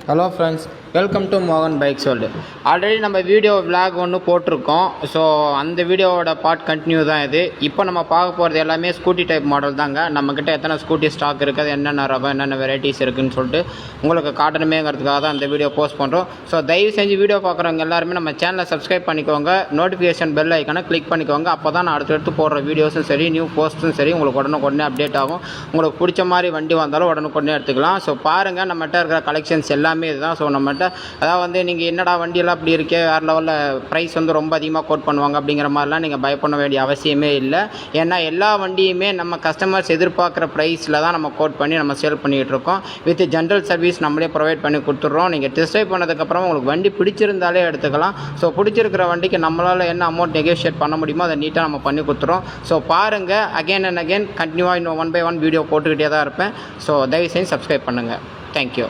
Hello friends, welcome to மோகன் bikes world. Already நம்ம video vlog ஒன்று போட்டிருக்கோம். ஸோ அந்த வீடியோவோட பார்ட் கண்டினியூ தான் இது. இப்போ நம்ம பார்க்க போகிறது எல்லாமே ஸ்கூட்டி டைப் மாடல் தாங்க. நம்மக்கிட்ட எத்தனை ஸ்கூட்டி ஸ்டாக் இருக்குது, என்னென்ன ரகம், என்னென்ன வெரைட்டிஸ் இருக்குதுன்னு சொல்லிட்டு உங்களுக்கு காட்டணுமேங்கிறதுக்காக தான் அந்த வீடியோ போஸ்ட் பண்ணுறோம். ஸோ தயவு செஞ்சு வீடியோ பார்க்குறவங்க எல்லாருமே நம்ம சேனலை சப்ஸ்கிரைப் பண்ணிக்கோங்க, நோட்டிஃபிகேஷன் பெல் ஐக்கானை கிளிக் பண்ணிக்கோங்க. அப்போ தான் நான் அடுத்தடுத்து போடுற வீடியோஸும் சரி, நியூ போஸ்ட்டும் சரி உங்களுக்கு உடனே அப்டேட் ஆகும். உங்களுக்கு பிடிச்ச மாதிரி வண்டி வந்தாலும் உடனே எடுத்துக்கலாம். ஸோ பாருங்கள், நம்மகிட்ட இருக்கிற கலெக்ஷன்ஸ் எல்லாமே இதுதான். ஸோ நம்மகிட்ட அதாவது நீங்கள் என்னடா வண்டியெல்லாம் அப்படி இருக்கே, வேறு லெவலில் ப்ரைஸ் ரொம்ப அதிகமாக கோட் பண்ணுவாங்க அப்படிங்கிற மாதிரிலாம் நீங்கள் பயப்பட வேண்டிய அவசியமே இல்லை. ஏன்னா எல்லா வண்டியுமே நம்ம கஸ்டமர்ஸ் எதிர்பார்க்குற ப்ரைஸில் தான் நம்ம கோட் பண்ணி நம்ம சேல் பண்ணிகிட்டு இருக்கோம். வித் ஜென்ரல் சர்வீஸ் நம்மளே ப்ரொவைட் பண்ணி கொடுத்துட்றோம். நீங்கள் டெஸ்ட் ட்ரைவ் பண்ணதுக்கப்புறம் உங்களுக்கு வண்டி பிடிச்சிருந்தாலே எடுத்துக்கலாம். ஸோ பிடிச்சிருக்கிற வண்டிக்கு நம்மளால் என்ன அமௌண்ட் நெகோஷியேட் பண்ண முடியுமோ அதை நீட்டாக நம்ம பண்ணி கொடுத்துறோம். ஸோ பாருங்கள், அகைன் அண்ட் அகைன் கண்டினியூவாக இன்னும் 1 by 1 வீடியோ போட்டுக்கிட்டே தான் இருப்பேன். ஸோ தயவு செஞ்சு சப்ஸ்கிரைப் பண்ணுங்கள். தேங்க்யூ.